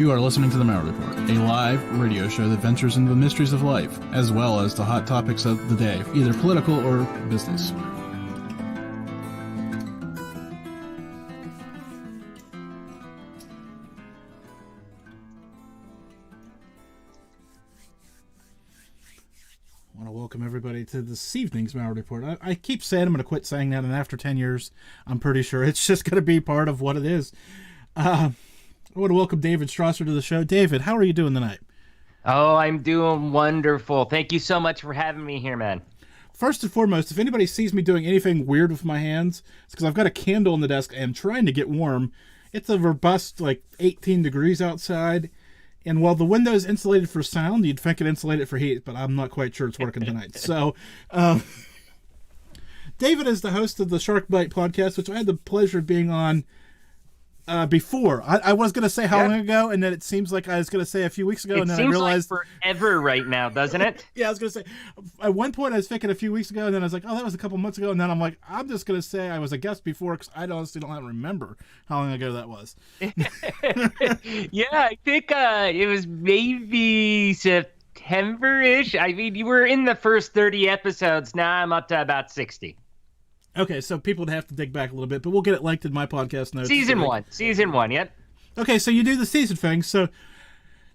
You are listening to the Malliard Report, a live radio show that ventures into the mysteries of life, as well as the hot topics of the day, either political or business. I want to welcome everybody to this evening's Malliard Report. I keep saying I'm going to quit saying that, and after 10 years, I'm pretty sure it's just going to be part of what it is. I want to welcome David Strausser to the show. David, how are you doing tonight? Oh, I'm doing wonderful. Thank you so much for having me here, man. First and foremost, if anybody sees me doing anything weird with my hands, it's because I've got a candle on the desk and I'm trying to get warm. It's a robust, 18 degrees outside. And while the window is insulated for sound, you'd think it insulated for heat, but I'm not quite sure it's working tonight. So, David is the host of the Shark Bite podcast, which I had the pleasure of being on before. I was going to say how long ago, and then it seems like I was going to say a few weeks ago, and then I realized... It seems like forever right now, doesn't it? Yeah, I was going to say, at one point I was thinking a few weeks ago, and then I was like, oh, that was a couple months ago, and then I'm like, I'm just going to say I was a guest before, because I honestly don't remember how long ago that was. Yeah, I think it was maybe September-ish. I mean, you were in the first 30 episodes. Now I'm up to about 60. Okay, so people would have to dig back a little bit, but we'll get it linked in my podcast notes. Season one, yep. Okay, so you do the season thing. So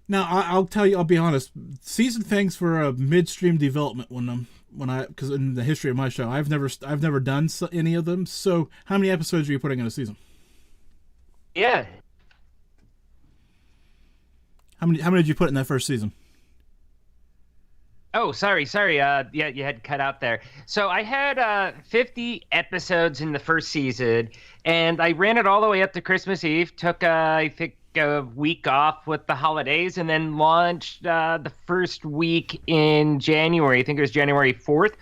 now I'll tell you, I'll be honest. Season things for a midstream development because in the history of my show, I've never done any of them. So how many episodes are you putting in a season? Yeah. How many did you put in that first season? Oh, sorry. Yeah, you had cut out there. So I had 50 episodes in the first season, and I ran it all the way up to Christmas Eve. Took, I think, a week off with the holidays, and then launched the first week in January. I think it was January 4th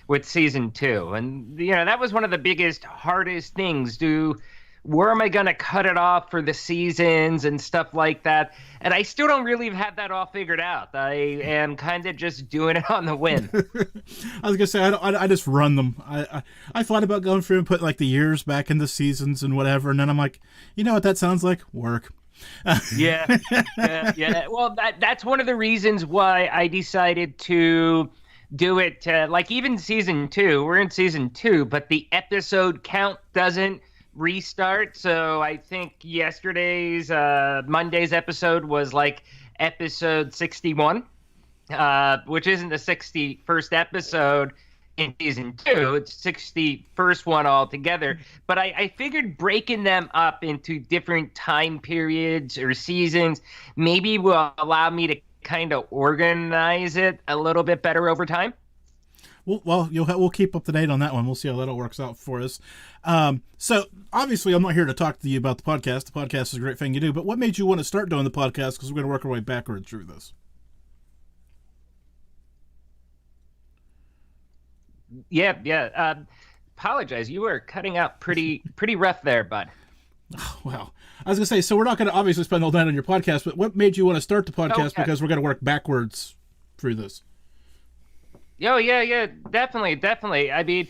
with season 2. And, that was one of the biggest, hardest things. Where am I going to cut it off for the seasons and stuff like that? And I still don't really have that all figured out. I am kind of just doing it on the whim. I was going to say, I just run them. I thought about going through and put the years back into seasons and whatever. And then I'm like, you know what that sounds like? Work. Yeah. Well, that's one of the reasons why I decided to do it. Even season 2, we're in season 2, but the episode count doesn't restart. So I think Monday's episode was episode 61, which isn't the 61st episode in season 2. It's 61st one altogether. But I figured breaking them up into different time periods or seasons maybe will allow me to kind of organize it a little bit better over time. Well, we'll keep up to date on that one. We'll see how that all works out for us. So obviously, I'm not here to talk to you about the podcast. The podcast is a great thing you do. But what made you want to start doing the podcast? Because we're going to work our way backwards through this. Yeah. Apologize. You were cutting out pretty rough there, bud. Oh, well, I was going to say, so we're not going to obviously spend all night on your podcast, but what made you want to start the podcast? Oh, yeah. Because we're going to work backwards through this. Oh, yeah, definitely. I mean,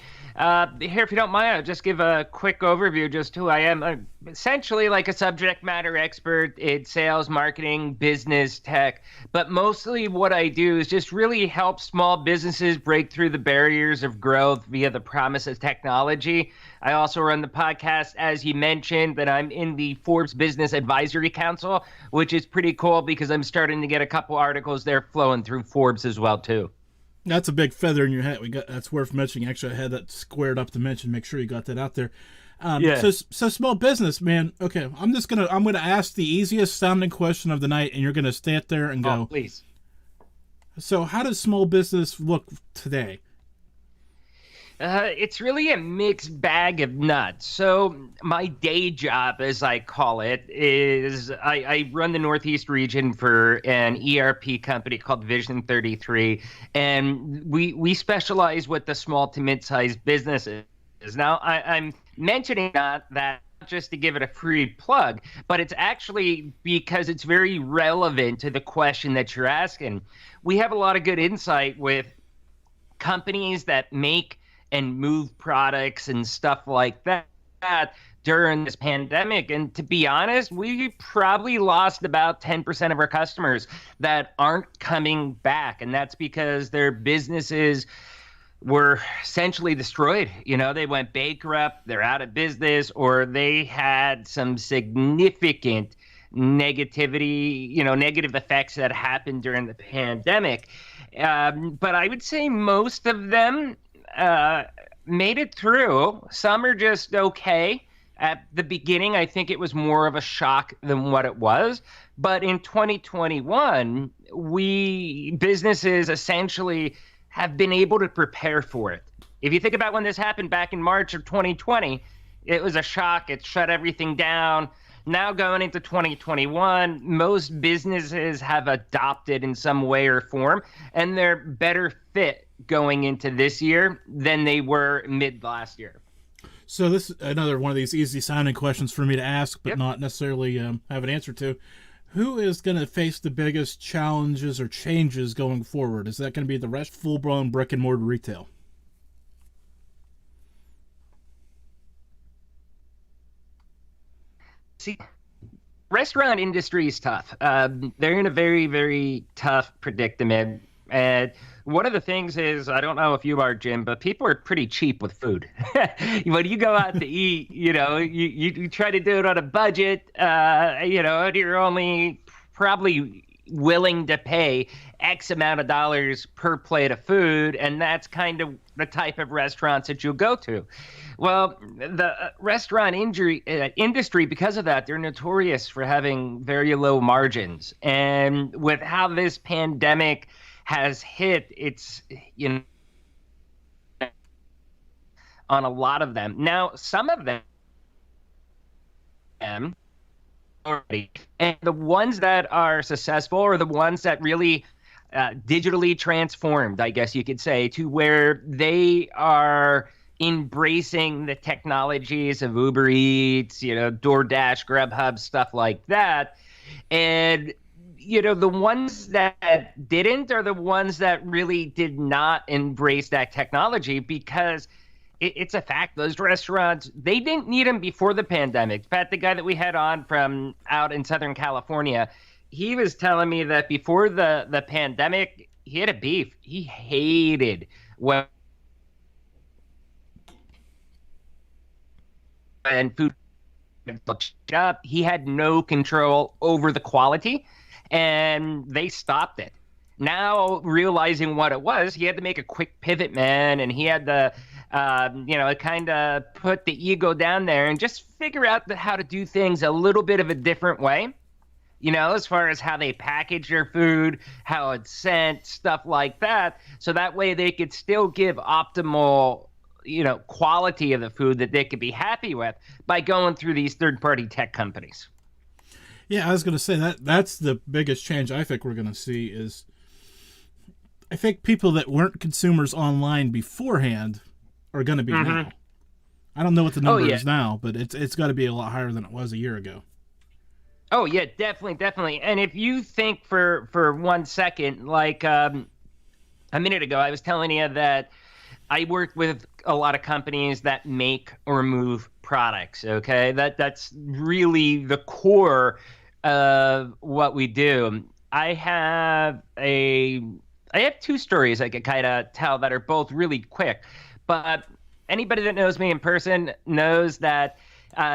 here, if you don't mind, I'll just give a quick overview just who I am. I'm essentially a subject matter expert in sales, marketing, business, tech. But mostly what I do is just really help small businesses break through the barriers of growth via the promise of technology. I also run the podcast, as you mentioned, that I'm in the Forbes Business Advisory Council, which is pretty cool because I'm starting to get a couple articles there flowing through Forbes as well, too. That's a big feather in your hat. That's worth mentioning. Actually, I had that squared up to mention. Make sure you got that out there. So small business, man. Okay, I'm gonna ask the easiest sounding question of the night, and you're gonna stand there and go, "Oh, please." So, how does small business look today? It's really a mixed bag of nuts. So my day job, as I call it, is I run the Northeast region for an ERP company called Vision 33, and we specialize with the small to mid-sized businesses. Now, I'm mentioning that just to give it a free plug, but it's actually because it's very relevant to the question that you're asking. We have a lot of good insight with companies that make and move products and stuff like that. that during this pandemic. And to be honest, we probably lost about 10% of our customers that aren't coming back. And that's because their businesses were essentially destroyed. You know, they went bankrupt, they're out of business, or they had some significant negativity, negative effects that happened during the pandemic. But I would say most of them made it through. Some are just okay. At the beginning, I think it was more of a shock than what it was. But in 2021, businesses essentially have been able to prepare for it. If you think about when this happened back in March of 2020, it was a shock. It shut everything down. Now going into 2021, most businesses have adopted in some way or form, and they're better fit going into this year than they were mid last year. So this is another one of these easy sounding questions for me to ask, but not necessarily have an answer to. Who is going to face the biggest challenges or changes going forward? Is that going to be the rest full-blown brick-and-mortar retail? See, restaurant industry is tough. They're in a very, very tough predicament. And one of the things is, I don't know if you are, Jim, but people are pretty cheap with food. When you go out to eat, you try to do it on a budget, and you're only probably willing to pay X amount of dollars per plate of food. And that's kind of the type of restaurants that you'll go to. Well, the restaurant industry, because of that, they're notorious for having very low margins. And with how this pandemic has hit, it's, on a lot of them. Now, some of them, already, and the ones that are successful are the ones that really digitally transformed, I guess you could say, to where they are embracing the technologies of Uber Eats, DoorDash, Grubhub, stuff like that. And, the ones that didn't are the ones that really did not embrace that technology, because it's a fact. Those restaurants, they didn't need them before the pandemic. In fact, the guy that we had on from out in Southern California, he was telling me that before the pandemic, he had a beef. He hated when food up. He had no control over the quality, and they stopped it. Now, realizing what it was, he had to make a quick pivot, man, and he had to, kind of put the ego down there and just figure out how to do things a little bit of a different way, as far as how they package their food, how it's sent, stuff like that, so that way they could still give optimal quality of the food that they could be happy with by going through these third-party tech companies. Yeah, I was going to say that's the biggest change I think we're going to see is, I think people that weren't consumers online beforehand are going to be now. I don't know what the number is now, but it's got to be a lot higher than it was a year ago. Oh yeah, definitely. And if you think for 1 second, like a minute ago, I was telling you that I work with a lot of companies that make or move products. Okay, that's really the core of what we do. I have two stories I could kind of tell that are both really quick, but anybody that knows me in person knows that.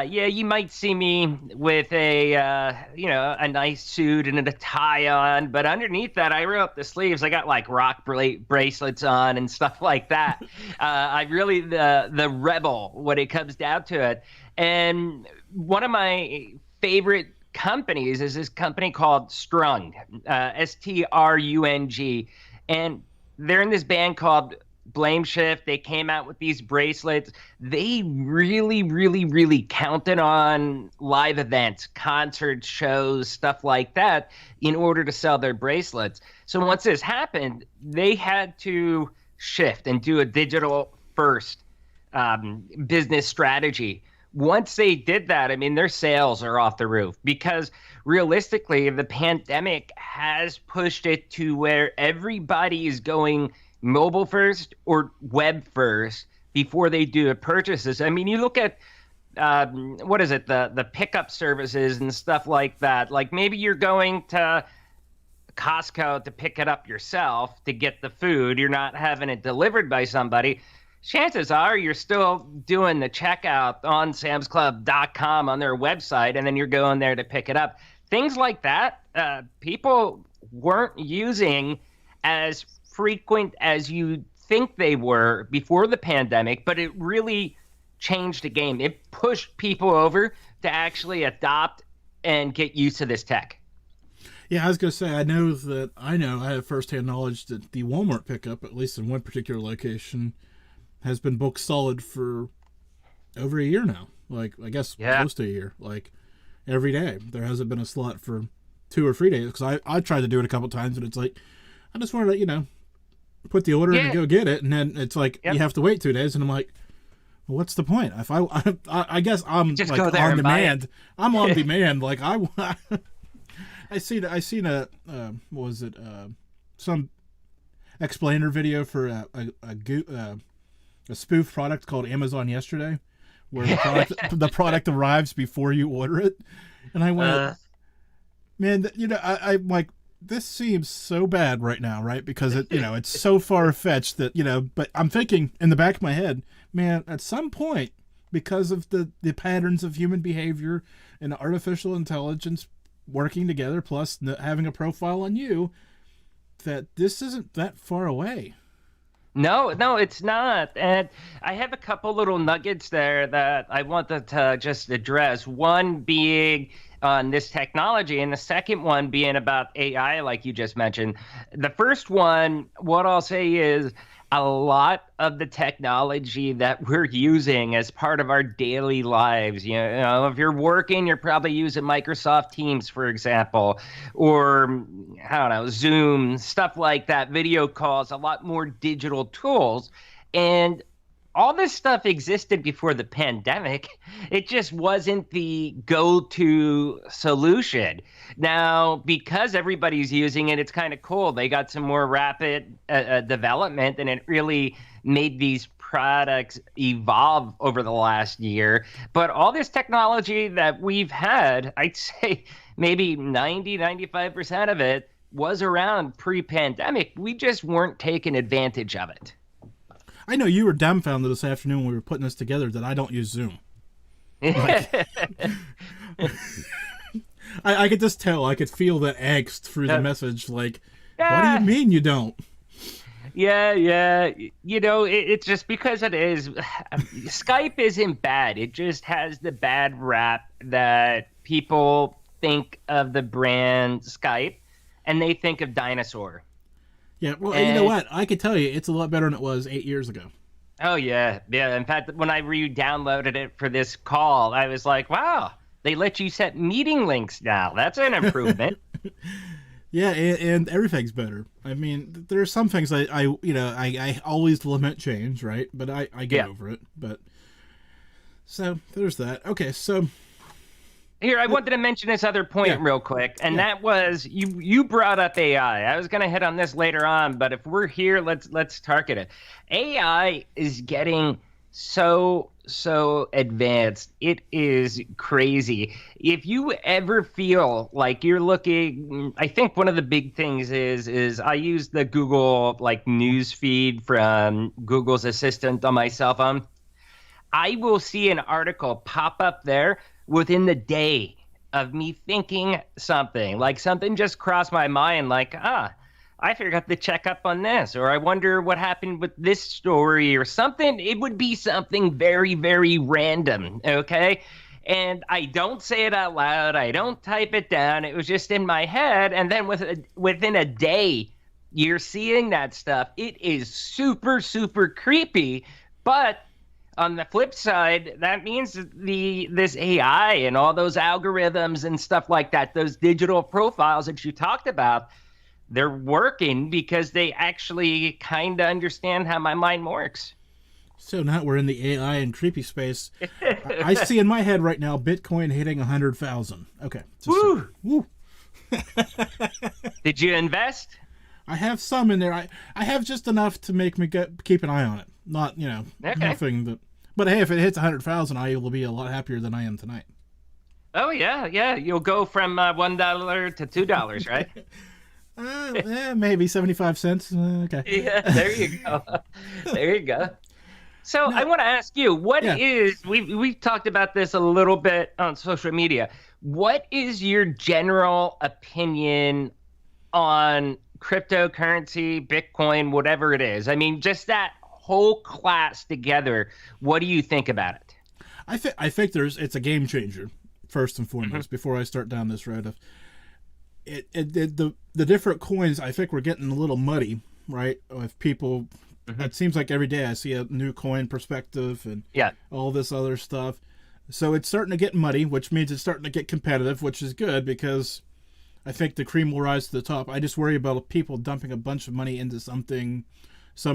You might see me with a nice suit and a tie on, but underneath that, I roll up the sleeves. I got like rock bracelets on and stuff like that. I'm really the rebel when it comes down to it. And one of my favorite companies is this company called Strung, Strung, and they're in this band called Blame Shift. They came out with these bracelets. They really, really, really counted on live events, concerts, shows, stuff like that in order to sell their bracelets. So once this happened, they had to shift and do a digital first business strategy. Once they did that, I mean, their sales are off the roof, because realistically, the pandemic has pushed it to where everybody is going mobile first or web first before they do the purchases. I mean, you look at what is it, the pickup services and stuff like that. Like maybe you're going to Costco to pick it up yourself to get the food. You're not having it delivered by somebody. Chances are you're still doing the checkout on samsclub.com on their website, and then you're going there to pick it up. Things like that, people weren't using as frequent as you think they were before the pandemic, but it really changed the game. It pushed people over to actually adopt and get used to this tech. Yeah, I was going to say, I have firsthand knowledge that the Walmart pickup, at least in one particular location, has been booked solid for over a year now. Like, I guess close to a year. Like, every day. There hasn't been a slot for 2 or 3 days. Because I tried to do it a couple times, and it's like, I just wanted to, put the order in and go get it. And then it's like, you have to wait 2 days. And I'm like, well, what's the point? If I guess I'm just like go there on and demand. I'm on demand. Like, I seen a what was it? Some explainer video for a spoof product called Amazon Yesterday, where the product arrives before you order it, and I went, man, I'm like, this seems so bad right now, right? Because it's so far fetched that but I'm thinking in the back of my head, man, at some point, because of the patterns of human behavior and artificial intelligence working together, plus having a profile on you, that this isn't that far away. No, it's not. And I have a couple little nuggets there that I wanted to just address. One being on this technology, and the second one being about AI, like you just mentioned. The first one, what I'll say is a lot of the technology that we're using as part of our daily lives. If you're working, you're probably using Microsoft Teams, for example, or I don't know, Zoom, stuff like that, video calls, a lot more digital tools. And all this stuff existed before the pandemic. It just wasn't the go-to solution. Now, because everybody's using it, it's kind of cool. They got some more rapid development, and it really made these products evolve over the last year. But all this technology that we've had, I'd say maybe 95% of it was around pre-pandemic. We just weren't taking advantage of it. I know you were dumbfounded this afternoon when we were putting this together that I don't use Zoom. Like, I could just tell. I could feel that angst through the message. Like, what do you mean you don't? Yeah. It's just because it is. Skype isn't bad. It just has the bad rap that people think of the brand Skype, and they think of dinosaur. Yeah, well, you know what? I can tell you it's a lot better than it was 8 years ago. Oh, yeah. In fact, when I re-downloaded it for this call, I was like, wow, they let you set meeting links now. That's an improvement. Yeah, and everything's better. I mean, there are some things I always lament change, right? But I get over it. But so there's that. Okay, so here, I wanted to mention this other point real quick, and that was you brought up AI. I was going to hit on this later on, but if we're here, let's target it. AI is getting so advanced. It is crazy. If you ever feel like you're looking, I think one of the big things is I use the Google news feed from Google's Assistant on my cell phone. I will see an article pop up there within the day of me thinking something, like something just crossed my mind, I forgot to check up on this, or I wonder what happened with this story or something. It would be something very, very random, okay? And I don't say it out loud. I don't type it down. It was just in my head. And then within a day, you're seeing that stuff. It is super, super creepy, but on the flip side, that means this AI and all those algorithms and stuff like that, those digital profiles that you talked about, they're working because they actually kind of understand how my mind works. So now we're in the AI and creepy space. I see in my head right now Bitcoin hitting 100,000. Okay. Woo! Woo. Did you invest? I have some in there. I have just enough to make me keep an eye on it. Not, nothing that. But hey, if it hits 100,000, I will be a lot happier than I am tonight. Oh yeah. You'll go from $1 to $2, right? Maybe 75 cents. Okay. Yeah, there you go. There you go. So I want to ask you, we've talked about this a little bit on social media. What is your general opinion on cryptocurrency, Bitcoin, whatever it is? I mean, just that whole class together. What do you think about it? I think it's a game changer, first and foremost, before I start down this road of the different coins. I think we're getting a little muddy, right? With people, it seems like every day I see a new coin perspective and all this other stuff. So it's starting to get muddy, which means it's starting to get competitive, which is good because I think the cream will rise to the top. I just worry about people dumping a bunch of money into some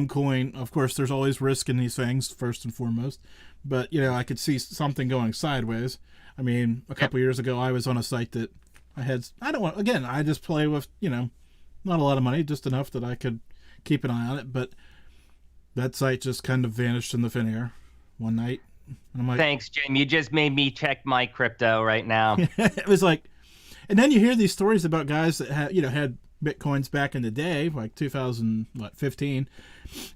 coin. Of course, there's always risk in these things, first and foremost. But, I could see something going sideways. I mean, a couple years ago, I was on a site that I just play with, not a lot of money, just enough that I could keep an eye on it. But that site just kind of vanished in the thin air one night. And I'm like, thanks, Jim. You just made me check my crypto right now. It was like, and then you hear these stories about guys that had Bitcoins back in the day, like 2015,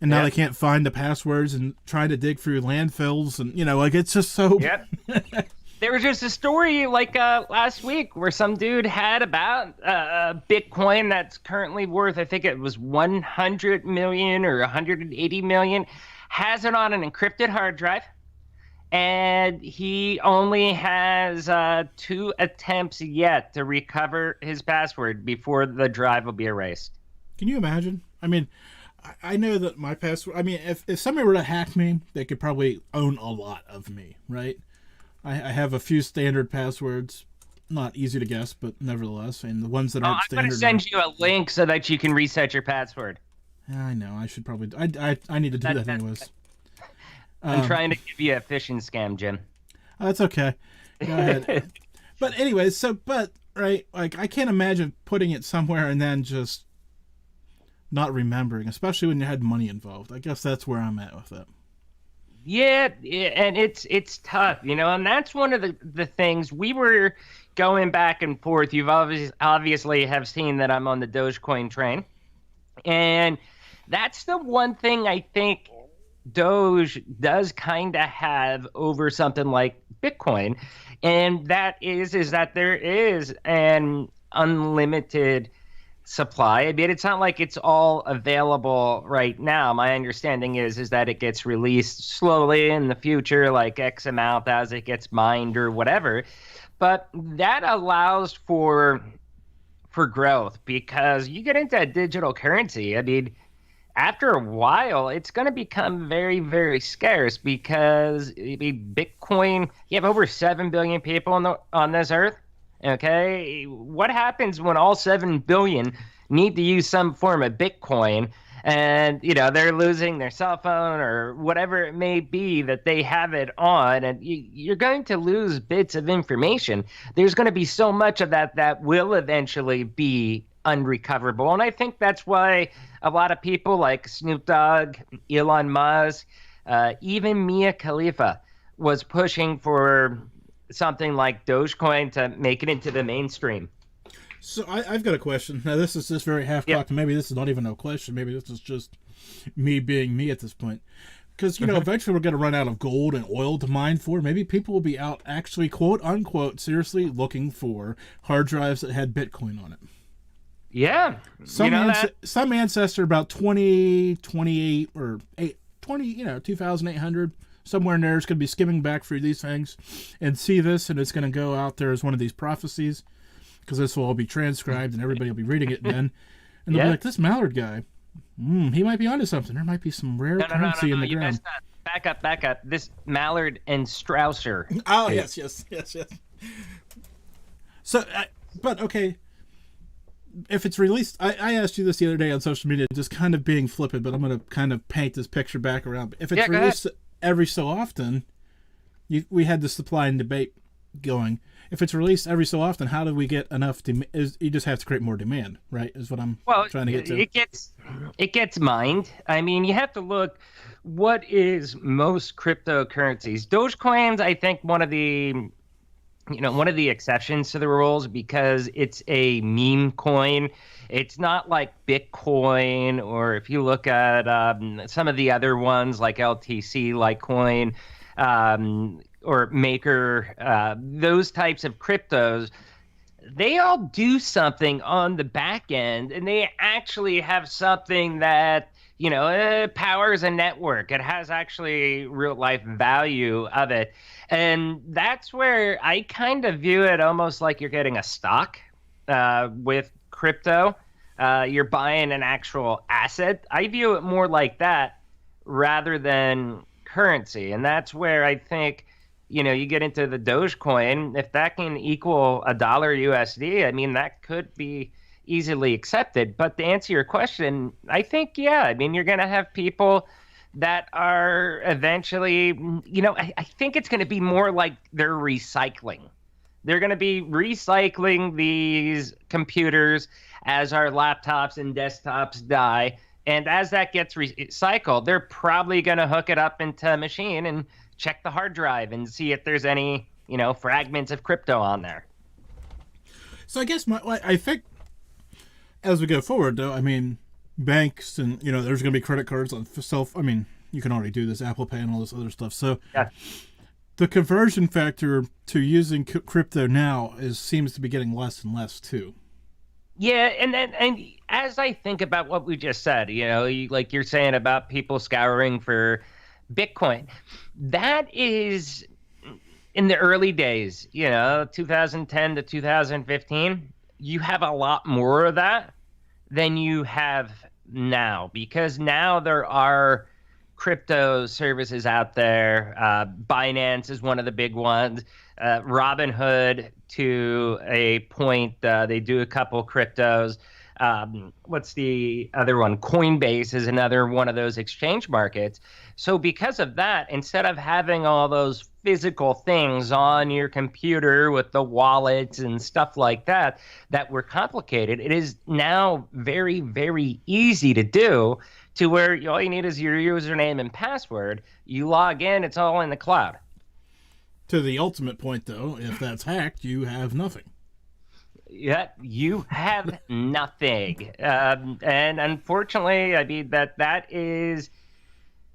and now they can't find the passwords and trying to dig through landfills, and it's just so. Yep. There was just a story last week where some dude had about Bitcoin that's currently worth, I think it was 100 million or 180 million, has it on an encrypted hard drive. And he only has 2 attempts yet to recover his password before the drive will be erased. Can you imagine? I mean, I know that my password... I mean, if somebody were to hack me, they could probably own a lot of me, right? I have a few standard passwords. Not easy to guess, but nevertheless. And the ones that aren't standard... I'm going to send you a link so that you can reset your password. Yeah, I know. I should probably... I need to do that anyways. I'm trying to give you a phishing scam, Jim. That's okay. Go ahead. But anyways, right, like I can't imagine putting it somewhere and then just not remembering, especially when you had money involved. I guess that's where I'm at with it. Yeah, and it's tough, and that's one of the things we were going back and forth. You've obviously have seen that I'm on the Dogecoin train, and that's the one thing I think Doge does kind of have over something like Bitcoin, and that is that there is an unlimited supply. I mean, it's not like it's all available right now. My understanding is that it gets released slowly in the future, like X amount as it gets mined or whatever. But that allows for growth because you get into a digital currency. I mean, after a while, it's going to become very, very scarce because Bitcoin, you have over 7 billion people on this earth. Okay, what happens when all 7 billion need to use some form of Bitcoin and, they're losing their cell phone or whatever it may be that they have it on, and you're going to lose bits of information. There's going to be so much of that will eventually be unrecoverable. And I think that's why a lot of people like Snoop Dogg, Elon Musk, even Mia Khalifa was pushing for something like Dogecoin to make it into the mainstream. So I've got a question. Now, this is just very half-cocked. Yep. Maybe this is not even a question. Maybe this is just me being me at this point. Because, eventually we're going to run out of gold and oil to mine for. Maybe people will be out actually, quote-unquote, seriously looking for hard drives that had Bitcoin on it. Yeah. Some ancestor about 2028 or 2,800, somewhere in there is going to be skimming back through these things and see this, and it's going to go out there as one of these prophecies because this will all be transcribed and everybody will be reading it then. And they'll be like, this Malliard guy, he might be onto something. There might be some rare currency in the ground. Back up. This Malliard and Strausser. Oh, yes. So, but okay. If it's released, I asked you this the other day on social media, just kind of being flippant, but I'm going to kind of paint this picture back around. If it's released every so often, we had the supply and debate going. If it's released every so often, how do we get enough? You just have to create more demand, right? Is what I'm trying to get to. it gets mined. I mean, you have to look what is most cryptocurrencies. Dogecoin's, I think, one of the exceptions to the rules because it's a meme coin. It's not like Bitcoin, or if you look at some of the other ones like LTC, Litecoin, or Maker, those types of cryptos, they all do something on the back end, and they actually have something that powers a network. It has actually real life value of it, and that's where I kind of view it almost like you're getting a stock with crypto. You're buying an actual asset. I view it more like that rather than currency, and that's where I think you get into the Dogecoin. If that can equal $1 USD, I mean, that could be easily accepted. But to answer your question, I think, yeah, I mean, you're going to have people that are eventually, I think it's going to be more like they're recycling. They're going to be recycling these computers as our laptops and desktops die. And as that gets recycled, they're probably going to hook it up into a machine and check the hard drive and see if there's any, fragments of crypto on there. So I guess I think as we go forward, though, I mean, banks and, there's going to be credit cards on I mean, you can already do this, Apple Pay and all this other stuff. So yeah, the conversion factor to using crypto now seems to be getting less and less, too. Yeah, and as I think about what we just said, like you're saying about people scouring for Bitcoin, that is in the early days, 2010 to 2015, you have a lot more of that than you have now, because now there are crypto services out there. Binance is one of the big ones. Robinhood, to a point, they do a couple cryptos. What's the other one? Coinbase is another one of those exchange markets. So because of that, instead of having all those physical things on your computer with the wallets and stuff like that were complicated, it is now very, very easy to do, to where all you need is your username and password. You log in, it's all in the cloud. To the ultimate point, though, if that's hacked, you have nothing. Yeah, you have nothing. And unfortunately, I mean, that is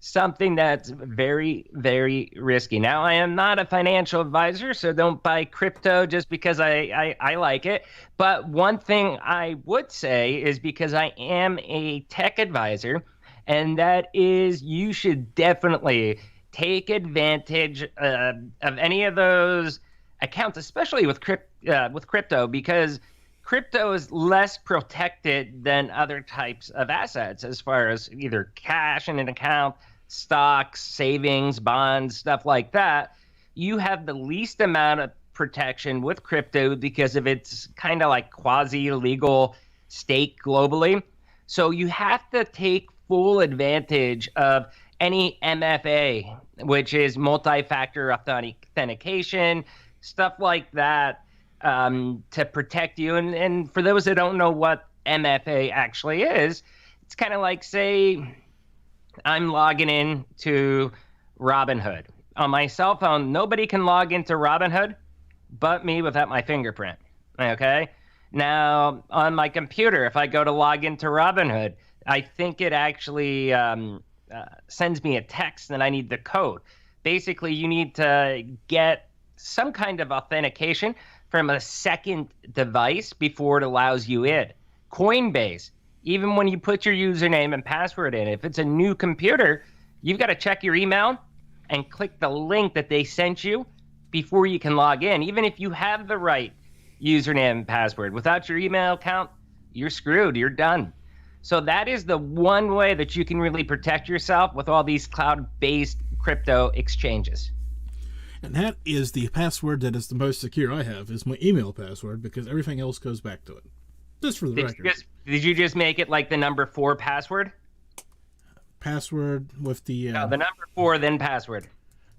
something that's very, very risky. Now, I am not a financial advisor, so don't buy crypto just because I like it. But one thing I would say is, because I am a tech advisor, and that is, you should definitely take advantage of any of those accounts, especially with crypto, because crypto is less protected than other types of assets as far as either cash in an account, stocks, savings, bonds, stuff like that. You have the least amount of protection with crypto because of its kind of like quasi-legal stake globally. So you have to take full advantage of any MFA, which is multi-factor authentication, stuff like that, to protect you. And for those that don't know what MFA actually is, it's kind of like, say, I'm logging in to Robinhood. On my cell phone, nobody can log into Robinhood but me without my fingerprint, okay? Now, on my computer, if I go to log into Robinhood, I think it actually sends me a text and I need the code. Basically, you need to get some kind of authentication from a second device before it allows you in. Coinbase, even when you put your username and password in, if it's a new computer, you've got to check your email and click the link that they sent you before you can log in. Even if you have the right username and password, without your email account, you're screwed, you're done. So that is the one way that you can really protect yourself with all these cloud-based crypto exchanges. And that is the password that is the most secure I have, is my email password, because everything else goes back to it. Just for the record. Did you just make it like the number 4 password? Password with the... No, the number 4, then password.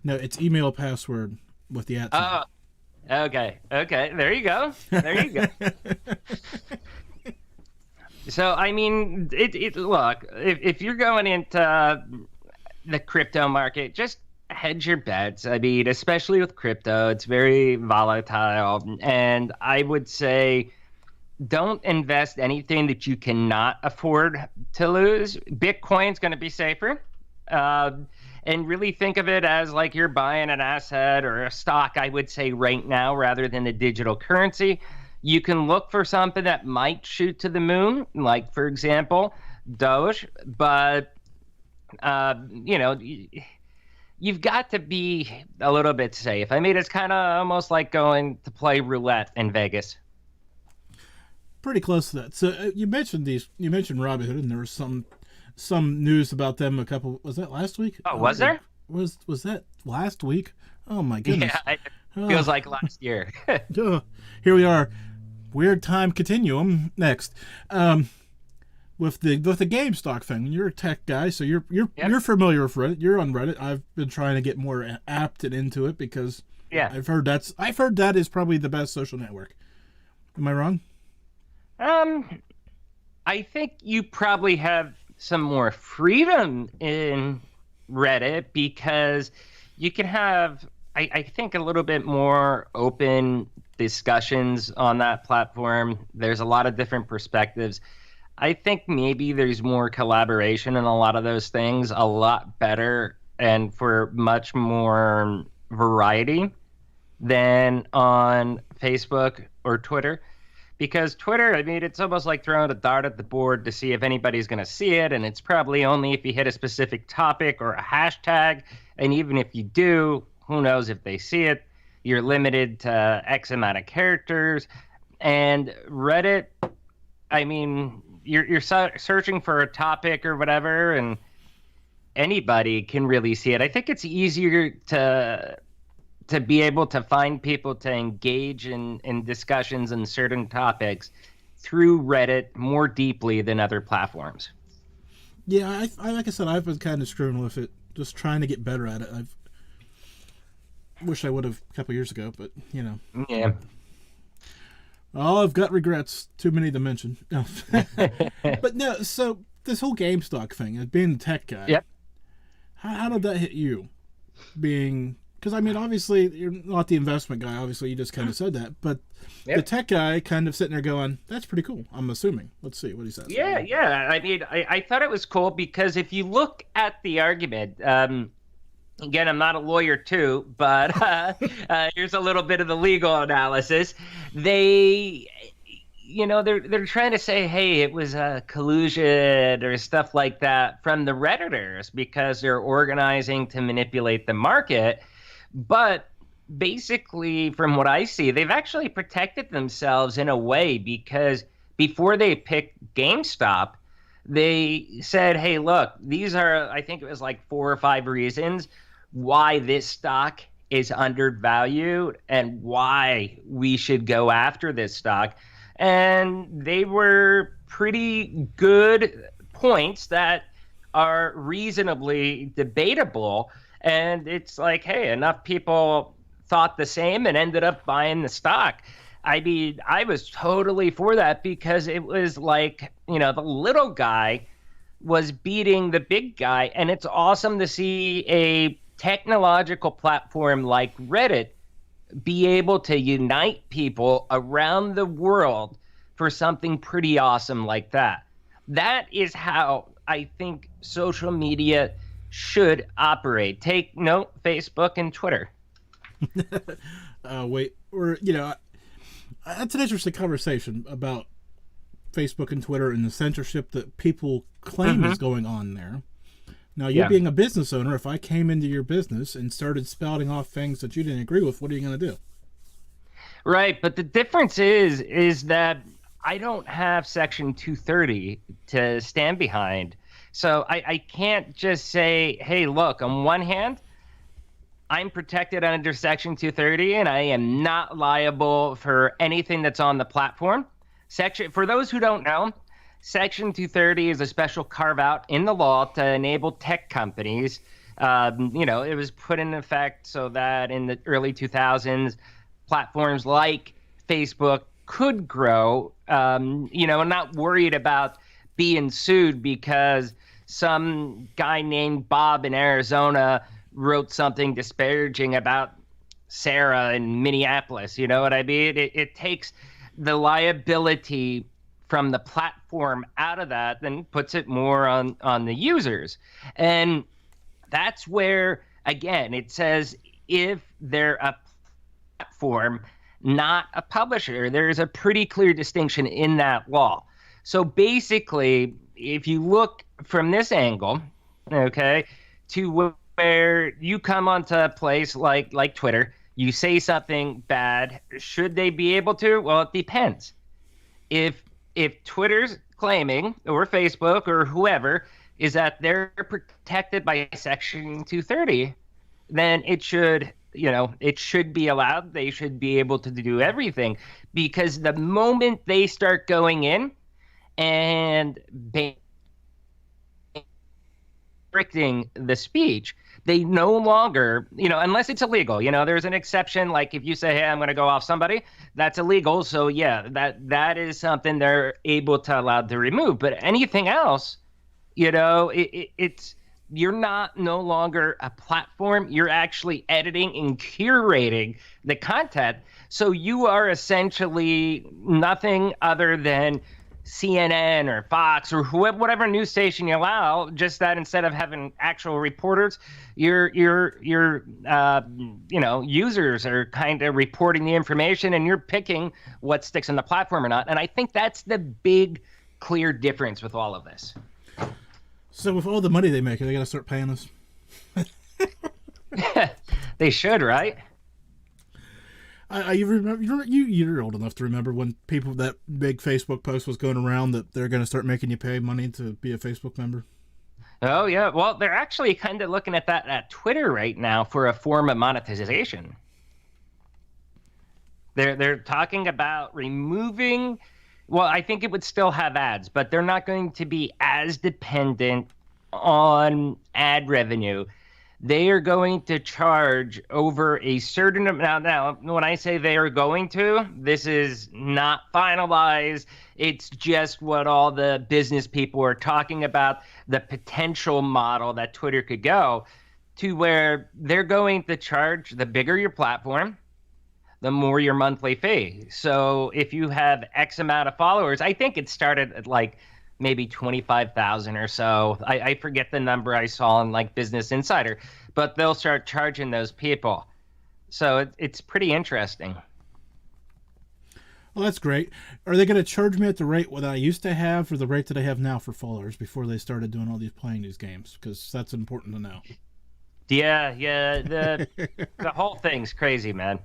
No, it's email password with the @ sign. Oh, okay. There you go. So I mean, look, if you're going into the crypto market, just hedge your bets. I mean, especially with crypto, it's very volatile, and I would say don't invest anything that you cannot afford to lose. Bitcoin's going to be safer. Uh, and really think of it as like you're buying an asset or a stock, I would say right now, rather than a digital currency. You can look for something that might shoot to the moon, like, for example, Doge, but, you know, you've got to be a little bit safe. I mean, it's kind of almost like going to play roulette in Vegas. Pretty close to that. So you mentioned Robinhood, and there was some news about them a couple. Was that last week? Oh, was there? Was that last week? Oh my goodness! Yeah, it feels like last year. Here we are. Weird time continuum next. With the GameStop thing. You're a tech guy, so you're familiar with Reddit. You're on Reddit. I've been trying to get more apt and into it because I've heard that is probably the best social network. Am I wrong? I think you probably have some more freedom in Reddit because you can have, I think, a little bit more open discussions on that platform. There's a lot of different perspectives. I think maybe there's more collaboration in a lot of those things, a lot better and for much more variety than on Facebook or Twitter. Because Twitter, I mean, it's almost like throwing a dart at the board to see if anybody's going to see it. And it's probably only if you hit a specific topic or a hashtag. And even if you do, who knows if they see it. You're limited to X amount of characters. And Reddit, I mean, you're searching for a topic or whatever, and anybody can really see it. I think it's easier to be able to find people to engage in discussions on certain topics through Reddit more deeply than other platforms. Yeah, I like I said, I've been kind of screwing with it, just trying to get better at it. I wish I would have a couple years ago, but you know. Yeah. Oh, I've got regrets. Too many to mention. No. But no, so this whole GameStop thing, being the tech guy. Yep. How did that hit you? Being, because I mean, obviously you're not the investment guy. Obviously, you just kind of said that, but the tech guy kind of sitting there going, "That's pretty cool." I'm assuming. Let's see what he says. Yeah. I mean, I thought it was cool because if you look at the argument, again, I'm not a lawyer too, but here's a little bit of the legal analysis. They're trying to say, hey, it was a collusion or stuff like that from the Redditors because they're organizing to manipulate the market. But basically, from what I see, they've actually protected themselves in a way because before they picked GameStop, they said, hey, look, these are, I think it was like 4 or 5 reasons why this stock is undervalued and why we should go after this stock. And they were pretty good points that are reasonably debatable. And it's like, hey, enough people thought the same and ended up buying the stock. I mean, I was totally for that because it was like, the little guy was beating the big guy. And it's awesome to see a technological platform like Reddit be able to unite people around the world for something pretty awesome like that. That is how I think social media should operate. Take note, Facebook and Twitter. That's an interesting conversation about Facebook and Twitter and the censorship that people claim is going on there. Now, you being a business owner, if I came into your business and started spouting off things that you didn't agree with, what are you going to do? Right, but the difference is that I don't have Section 230 to stand behind. So I can't just say, hey, look, on one hand, I'm protected under Section 230, and I am not liable for anything that's on the platform. For those who don't know, Section 230 is a special carve-out in the law to enable tech companies. It was put in effect so that in the early 2000s, platforms like Facebook could grow, and not worried about being sued because some guy named Bob in Arizona wrote something disparaging about Sarah in Minneapolis. You know what I mean? It takes the liability from the platform out of that, then puts it more on the users. And that's where, again, it says if they're a platform, not a publisher, there's a pretty clear distinction in that law. So basically, if you look from this angle, okay, to where you come onto a place like Twitter, you say something bad, should they be able to? Well, it depends. If Twitter's claiming, or Facebook or whoever, is that they're protected by Section 230, then it should be allowed. They should be able to do everything, because the moment they start going in and restricting the speech, they no longer, unless it's illegal, there's an exception. Like if you say, hey, I'm going to go off somebody, that's illegal. So yeah, that is something they're able to allow to remove. But anything else, it's, you're not no longer a platform. You're actually editing and curating the content. So you are essentially nothing other than CNN or Fox or whatever news station you allow, just that instead of having actual reporters, your users are kind of reporting the information, and you're picking what sticks on the platform or not. And I think that's the big, clear difference with all of this. So with all the money they make, they got to start paying us. They should, right? You remember, you're old enough to remember when that big Facebook post was going around that they're going to start making you pay money to be a Facebook member. Oh yeah, well they're actually kind of looking at that at Twitter right now for a form of monetization. They're talking about removing. Well, I think it would still have ads, but they're not going to be as dependent on ad revenue. They are going to charge over a certain amount. Now, when I say they are going to, this is not finalized. It's just what all the business people are talking about, the potential model that Twitter could go to, where they're going to charge, the bigger your platform, the more your monthly fee. So if you have X amount of followers, I think it started at like maybe 25,000 or so. I forget the number I saw in like Business Insider, but they'll start charging those people. So it's pretty interesting. Well, that's great. Are they going to charge me at the rate what I used to have, or the rate that I have now for followers before they started doing all these playing these games? Because that's important to know. Yeah. The whole thing's crazy, man.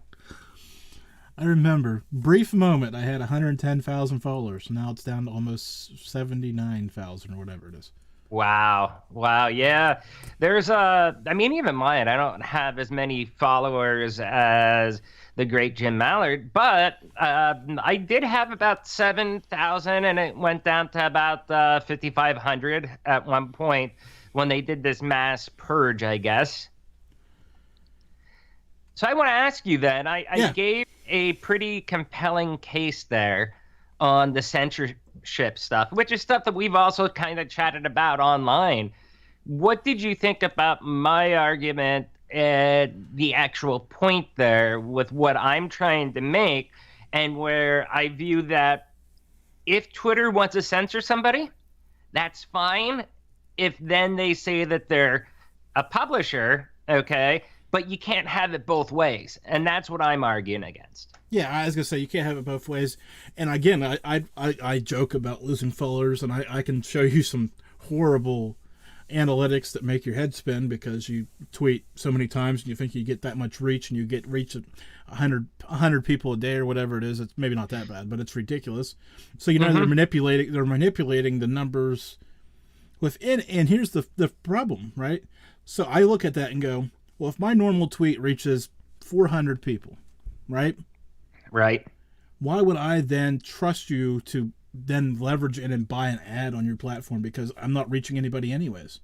I remember, brief moment, I had 110,000 followers. Now it's down to almost 79,000 or whatever it is. Wow. Yeah. There's even mine, I don't have as many followers as the great Jim Malliard, but I did have about 7,000, and it went down to about 5,500 at one point when they did this mass purge, I guess. So I want to ask you then, I gave a pretty compelling case there on the censorship stuff, which is stuff that we've also kind of chatted about online. What did you think about my argument and the actual point there with what I'm trying to make, and where I view that if Twitter wants to censor somebody, that's fine. If then they say that they're a publisher, okay, but you can't have it both ways. And that's what I'm arguing against. Yeah, I was going to say, you can't have it both ways. And again, I joke about losing followers, and I can show you some horrible analytics that make your head spin because you tweet so many times and you think you get that much reach, and you get reach of 100 people a day or whatever it is. It's maybe not that bad, but it's ridiculous. So, they're manipulating the numbers within. And here's the problem, right? So I look at that and go, well, if my normal tweet reaches 400 people, right? Right. Why would I then trust you to then leverage it and buy an ad on your platform, because I'm not reaching anybody anyways?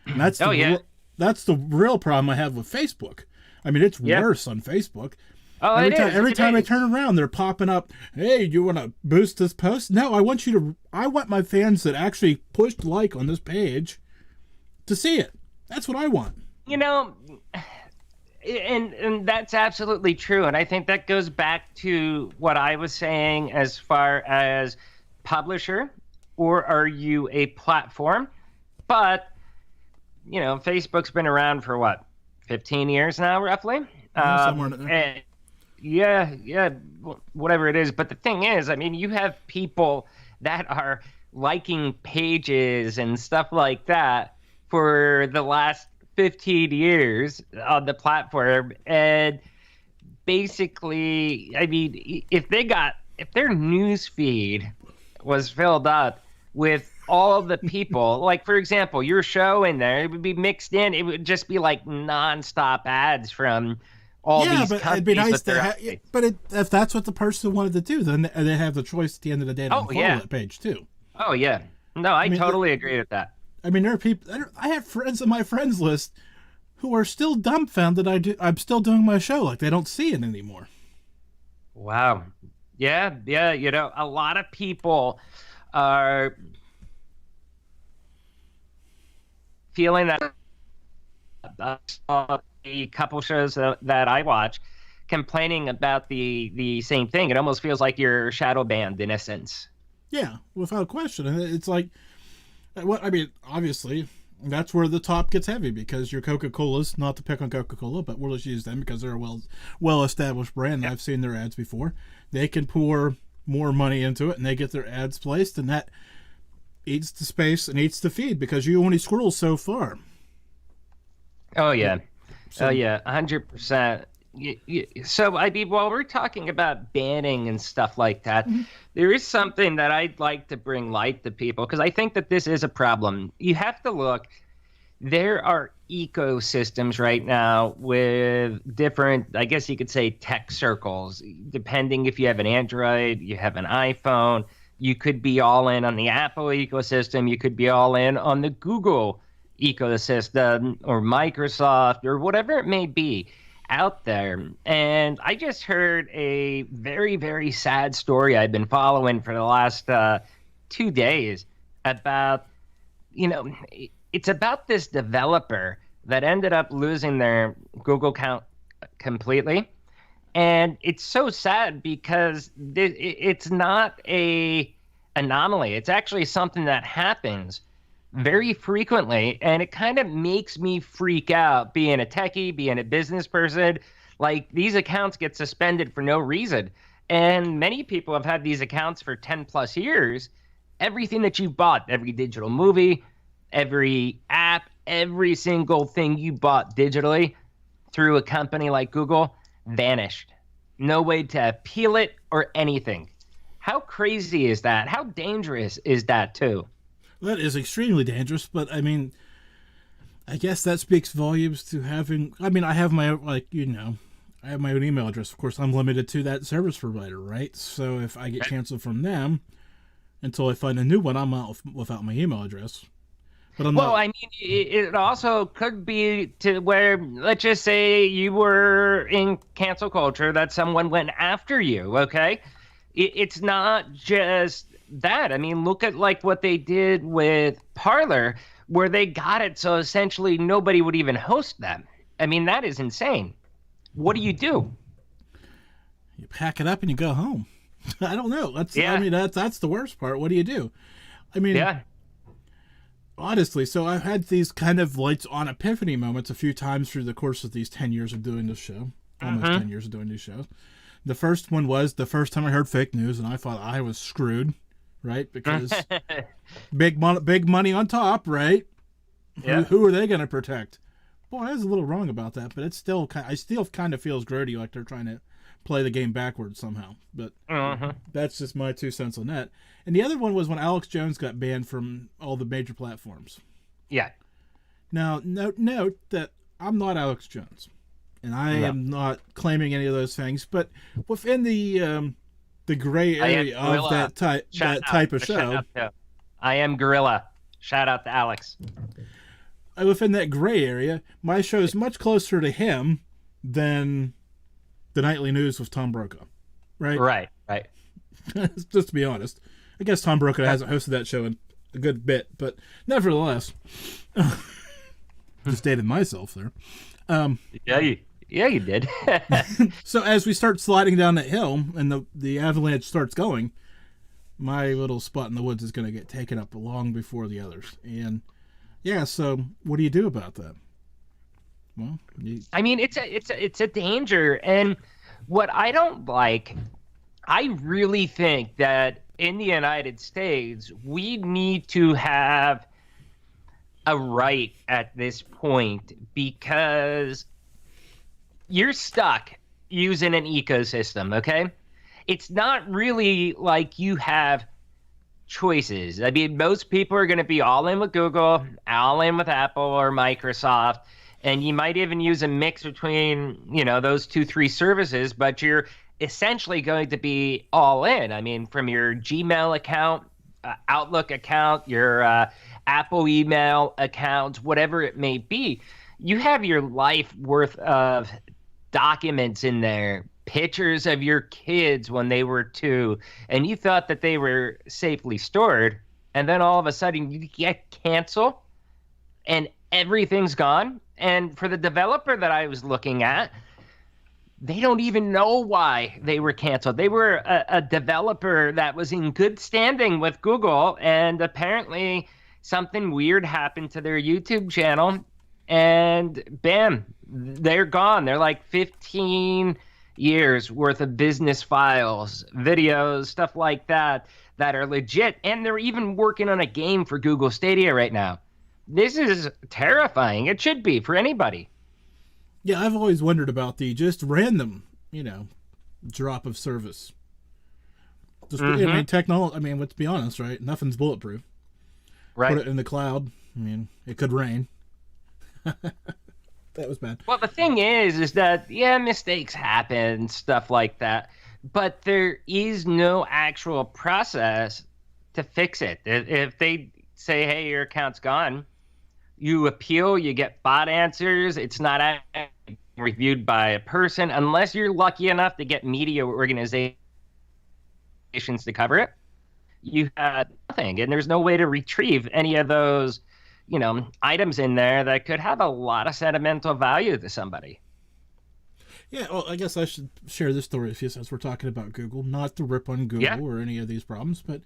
And that's the real problem I have with Facebook. I mean, it's worse on Facebook. Oh, Every time I turn around, they're popping up. Hey, you want to boost this post? No, I want my fans that actually pushed like on this page to see it. That's what I want. You know, and that's absolutely true. And I think that goes back to what I was saying as far as publisher, or are you a platform? But, Facebook's been around for what, 15 years now, roughly? Somewhere in there. Yeah, whatever it is. But the thing is, I mean, you have people that are liking pages and stuff like that for the last 15 years on the platform. And basically, I mean, if their news feed was filled up with all the people, like, for example, your show in there, it would be mixed in. It would just be like nonstop ads from all these companies. It'd be nice if that's what the person wanted to do, then they have the choice at the end of the day to follow that page too. Oh yeah, no, I totally agree with that. I mean, there are people. I have friends on my friends list who are still dumbfounded. I'm still doing my show, like they don't see it anymore. Wow. Yeah. A lot of people are feeling that. A couple shows that I watch complaining about the same thing. It almost feels like you're shadow banned in essence. Yeah, without question. And it's like, obviously, that's where the top gets heavy, because your Coca-Cola's, not to pick on Coca-Cola, but we'll just use them because they're a well-established brand. Yep. I've seen their ads before. They can pour more money into it, and they get their ads placed, and that eats the space and eats the feed because you only scroll so far. Oh, yeah. 100%. So, I mean, while we're talking about banning and stuff like that, there is something that I'd like to bring light to people, because I think that this is a problem. You have to look. There are ecosystems right now with different, I guess you could say, tech circles, depending if you have an Android, you have an iPhone. You could be all in on the Apple ecosystem. You could be all in on the Google ecosystem or Microsoft or whatever it may be out there. And I just heard a very, very sad story I've been following for the last 2 days about, it's about this developer that ended up losing their Google account completely. And it's so sad because it's not a anomaly. It's actually something that happens very frequently, and it kind of makes me freak out being a techie, being a business person. Like, these accounts get suspended for no reason, and many people have had these accounts for 10 plus years. Everything that you bought, every digital movie, every app, every single thing you bought digitally through a company like Google vanished. No way to appeal it or anything. How crazy is that? How dangerous is that too? That is extremely dangerous, but I mean, I guess that speaks volumes to having. I mean, I have my own, I have my own email address. Of course, I'm limited to that service provider, right? So if I get canceled from them until I find a new one, I'm out without my email address. But I mean, it also could be to where, let's just say you were in cancel culture, that someone went after you, okay? It's not just that. I mean, look at like what they did with Parler, where they got it so essentially nobody would even host them. I mean, that is insane. What do? You pack it up and you go home. I don't know. I mean, that's the worst part. What do you do? I mean, honestly, so I've had these kind of lights on epiphany moments a few times through the course of these 10 years of doing this show. Almost 10 years of doing these shows. The first one was the first time I heard fake news, and I thought I was screwed, right? Because big money on top, right? Yeah. Who are they going to protect? Boy, I was a little wrong about that, but I still kind of feels grody, like they're trying to play the game backwards somehow. But that's just my 2 cents on that. And the other one was when Alex Jones got banned from all the major platforms. Yeah. Now, note that I'm not Alex Jones, and I am not claiming any of those things. But within the gray area of that type of show, I am Gorilla. Shout out to Alex. Within that gray area, my show is much closer to him than the nightly news with Tom Brokaw, right? Right. Just to be honest, I guess Tom Brokaw hasn't hosted that show in a good bit, but nevertheless, just dated myself there. You did. So as we start sliding down that hill and the avalanche starts going, my little spot in the woods is going to get taken up long before the others. And yeah, so what do you do about that? Well, I mean, it's a danger, and what I don't like, I really think that in the United States we need to have a right at this point, because you're stuck using an ecosystem, okay? It's not really like you have choices. I mean, most people are going to be all in with Google, all in with Apple or Microsoft, and you might even use a mix between, those 2-3 services, but you're essentially going to be all in. I mean, from your Gmail account, Outlook account, your Apple email accounts, whatever it may be, you have your life worth of documents in there, pictures of your kids when they were 2, and you thought that they were safely stored, and then all of a sudden you get cancel and everything's gone. And for the developer that I was looking at, they don't even know why they were canceled. They were a developer that was in good standing with Google, and apparently something weird happened to their YouTube channel, and bam, they're gone. They're like 15 years worth of business files, videos, stuff like that are legit, and they're even working on a game for Google Stadia right now. This is terrifying. It should be for anybody. Yeah, I've always wondered about the just random, drop of service. Just, technology. I mean, let's be honest, right? Nothing's bulletproof. Right. Put it in the cloud. I mean, it could rain. That was bad. Well, the thing is that, mistakes happen, stuff like that, but there is no actual process to fix it. If they say, hey, your account's gone, you appeal, you get bot answers. It's not reviewed by a person unless you're lucky enough to get media organizations to cover it. You have nothing, and there's no way to retrieve any of those, items in there that could have a lot of sentimental value to somebody. Yeah, well, I guess I should share this story with you since we're talking about Google. Not to rip on Google or any of these problems, but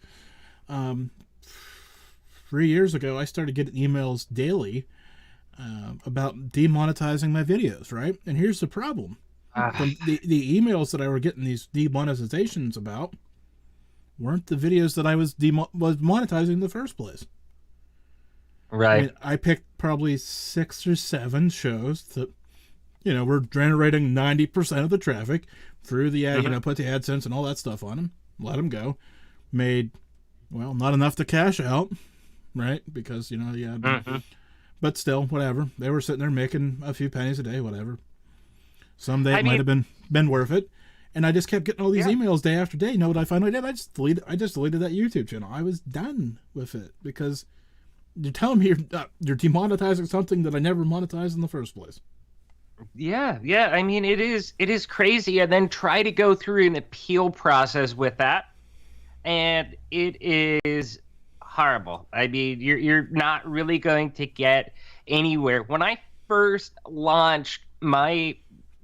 3 years ago, I started getting emails daily about demonetizing my videos, right? And here's the problem. From the emails that I were getting these demonetizations about weren't the videos that I was monetizing in the first place. Right. I mean, I picked probably 6 or 7 shows that, were generating 90% of the traffic through the ad, put the AdSense and all that stuff on them, let them go. Made, not enough to cash out, right? Because, but still, whatever. They were sitting there making a few pennies a day, whatever. Someday it might have been worth it. And I just kept getting all these emails day after day. You know what I finally did? I just deleted that YouTube channel. I was done with it because you're telling me you're demonetizing something that I never monetized in the first place. Yeah. I mean, it is crazy. And then try to go through an appeal process with that, and it is horrible. I mean, you're not really going to get anywhere. When I first launched my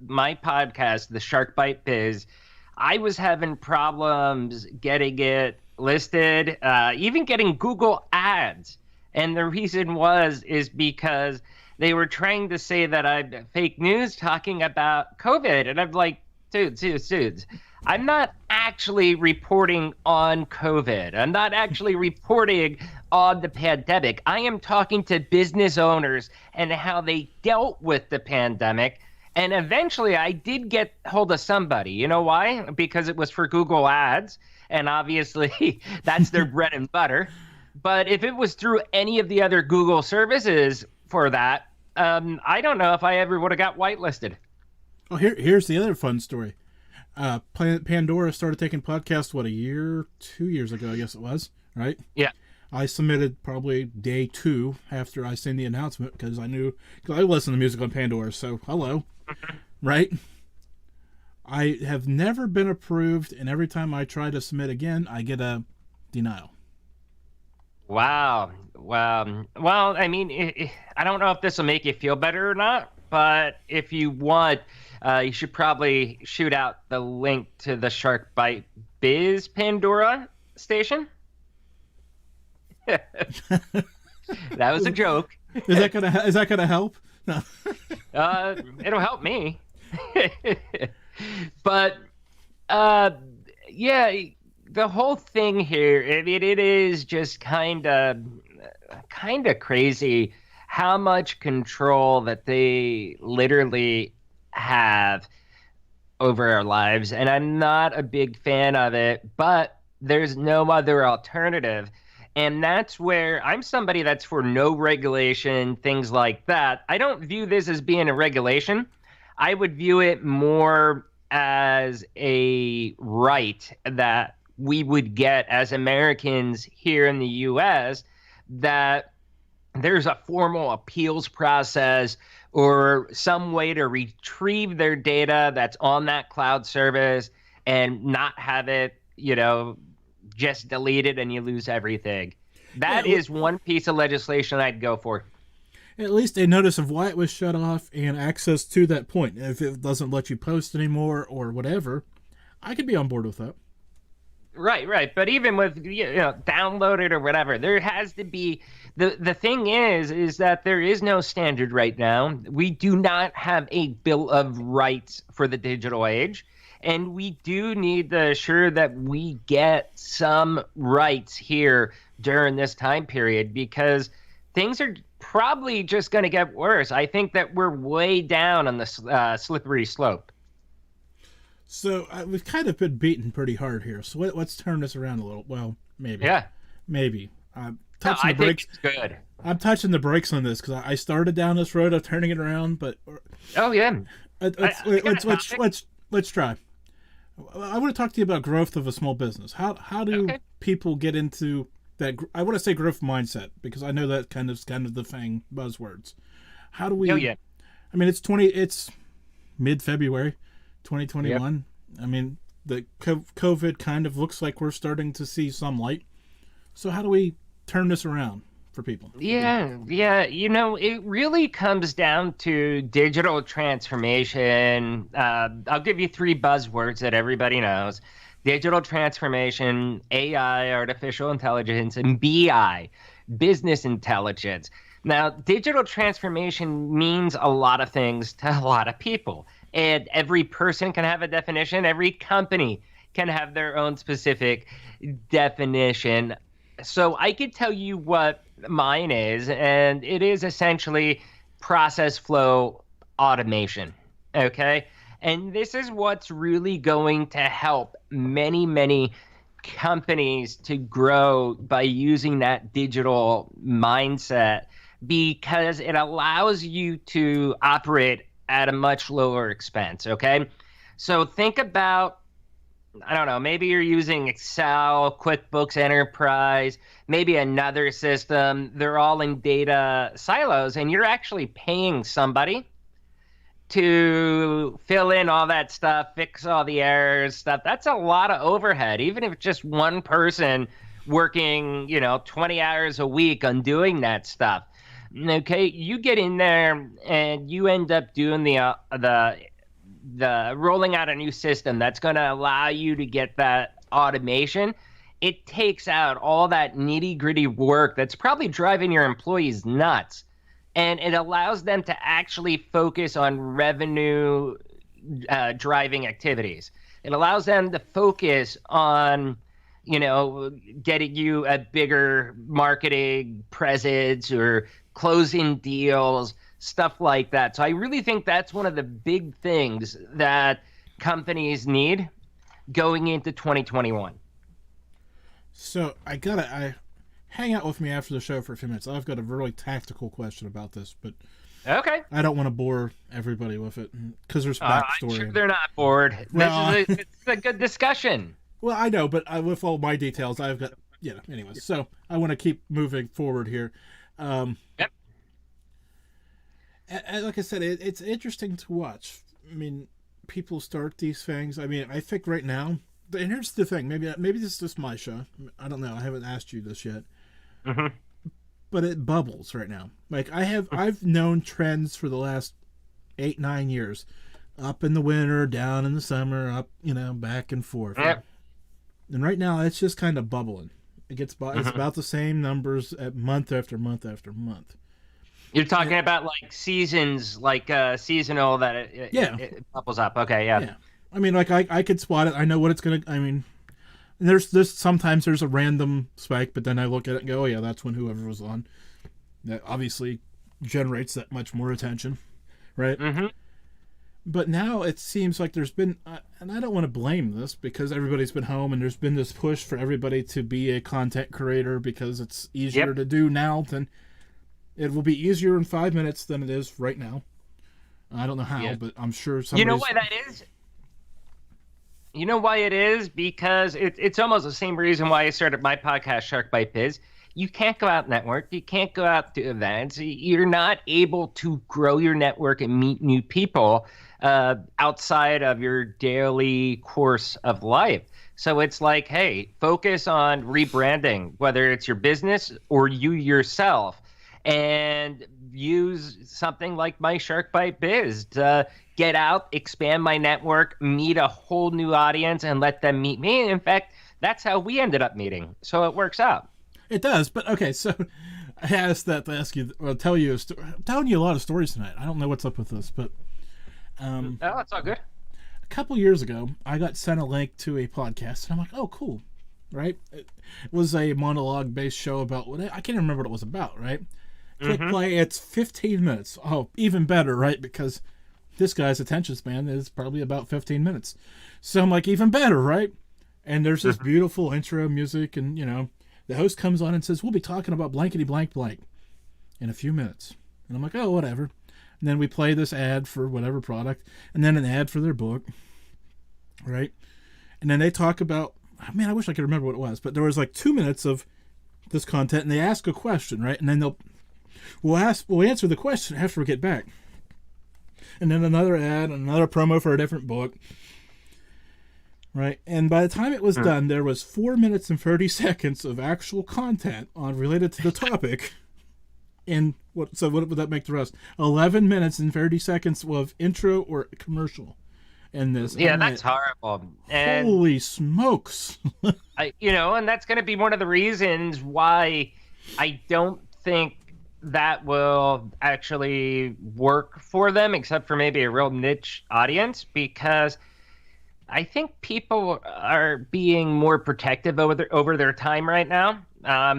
podcast, the Bite Biz, I was having problems getting it listed, even getting Google ads. And the reason is because they were trying to say that I'm fake news talking about COVID. And I'm like, dudes, I'm not actually reporting on COVID. I'm not actually reporting on the pandemic. I am talking to business owners and how they dealt with the pandemic. And eventually I did get hold of somebody. You know why? Because it was for Google ads. And obviously that's their bread and butter. But if it was through any of the other Google services for that, I don't know if I ever would have got whitelisted. Oh, here's the other fun story. Pandora started taking podcasts, 2 years ago, I guess it was, right? Yeah. I submitted probably day 2 after I seen the announcement because I listen to music on Pandora, so hello, right? I have never been approved, and every time I try to submit again, I get a denial. Wow. Well, I mean, I don't know if this will make you feel better or not, but if you want, you should probably shoot out the link to the Shark Bite Biz Pandora station. That was a joke. Is that gonna help? No. It'll help me. But yeah, the whole thing here, I mean, it is just kind of crazy how much control that they literally have over our lives, and I'm not a big fan of it, but there's no other alternative. And that's where I'm somebody that's for no regulation, things like that. I don't view this as being a regulation. I would view it more as a right that we would get as Americans here in the US, that there's a formal appeals process or some way to retrieve their data that's on that cloud service and not have it, just deleted and you lose everything. That is one piece of legislation I'd go for. At least a notice of why it was shut off and access to that point. If it doesn't let you post anymore or whatever, I could be on board with that. Right. But even with download it or whatever, there has to be the thing is that there is no standard right now. We do not have a Bill of Rights for the digital age, and we do need to assure that we get some rights here during this time period, because things are probably just going to get worse. I think that we're way down on the slippery slope. So we've kind of been beaten pretty hard here. So let's turn this around a little. Well, maybe. Yeah. Maybe. Touching the brakes. Think it's good. I'm touching the brakes on this because I started down this road of turning it around, but. Oh yeah. Let's try. I want to talk to you about growth of a small business. How do people get into that? I want to say growth mindset, because I know that kind of the thing buzzwords. How do we? Oh yeah. I mean, it's mid-February, 2021. Yep. I mean, the COVID kind of looks like we're starting to see some light. So how do we turn this around for people? Yeah. It really comes down to digital transformation. I'll give you 3 buzzwords that everybody knows: digital transformation, AI, artificial intelligence, and BI, business intelligence. Now, digital transformation means a lot of things to a lot of people, and every person can have a definition. Every company can have their own specific definition. So I could tell you what mine is, and it is essentially process flow automation, okay? And this is what's really going to help many, many companies to grow by using that digital mindset, because it allows you to operate at a much lower expense, okay? So think about, I don't know, maybe you're using Excel, QuickBooks Enterprise, maybe another system. They're all in data silos, and you're actually paying somebody to fill in all that stuff, fix all the errors, stuff. That's a lot of overhead, even if it's just one person working, 20 hours a week on doing that stuff. Okay, you get in there and you end up doing the rolling out a new system that's going to allow you to get that automation. It takes out all that nitty-gritty work that's probably driving your employees nuts, and it allows them to actually focus on revenue driving activities. It allows them to focus on getting you a bigger marketing presence or closing deals, stuff like that. So I really think that's one of the big things that companies need going into 2021. So I hang out with me after the show for a few minutes. I've got a really tactical question about this, but okay, I don't want to bore everybody with it because there's backstory. I'm sure they're not bored. It's a good discussion. Well, I know, but with all my details, I've got anyways. So I want to keep moving forward here. Yep. And like I said, it's interesting to watch. I mean, people start these things. I mean, I think right now, and here's the thing. Maybe this is just my show. I don't know. I haven't asked you this yet. Mm-hmm. But it bubbles right now. Like I've known trends for the last 8-9 years, up in the winter, down in the summer, up, back and forth. Yep. And right now it's just kind of bubbling. It's about the same numbers at month after month after month. You're talking about like seasons, like seasonal that it bubbles up. Okay, yeah. I mean, like I could spot it. I know what it's gonna. I mean, there's sometimes there's a random spike, but then I look at it and go, oh yeah, that's when whoever was on. That obviously generates that much more attention, right? Mm-hmm. But now it seems like there's been, and I don't want to blame this because everybody's been home and there's been this push for everybody to be a content creator because it's easier to do now than it will be easier in 5 minutes than it is right now. I don't know how, but I'm sure somebody's... You know why that is? You know why it is? Because it's almost the same reason why I started my podcast, Shark Bite Biz. You can't go out and network. You can't go out to events. You're not able to grow your network and meet new people outside of your daily course of life. So it's like, hey, focus on rebranding, whether it's your business or you yourself, and use something like my Shark Bite Biz to get out, expand my network, meet a whole new audience, and let them meet me. In fact, that's how we ended up meeting. So it works out. It does, but okay, so I asked that to ask you, or tell you, I'm telling you a lot of stories tonight. I don't know what's up with this, but oh, it's all good. A couple years ago, I got sent a link to a podcast, and I'm like, oh, cool, right? It was a monologue-based show about what I can't even remember what it was about, right? Click play, it's 15 minutes. Oh, even better, right? Because this guy's attention span is probably about 15 minutes. So I'm like, even better, right? And there's this beautiful intro music, and, the host comes on and says, we'll be talking about blankety blank blank in a few minutes. And I'm like, oh, whatever. And then we play this ad for whatever product, and then an ad for their book, right? And then they talk about, man, I wish I could remember what it was, but there was like 2 minutes of this content, and they ask a question, right? And then we'll answer the question after we get back. And then another ad, another promo for a different book. Right, and by the time it was done, there was 4 minutes and 30 seconds of actual content related to the topic. And what would that make the rest? 11 minutes and 30 seconds of intro or commercial in this. Yeah, that's horrible. And holy smokes! And that's going to be one of the reasons why I don't think that will actually work for them, except for maybe a real niche audience, because I think people are being more protective over their time right now.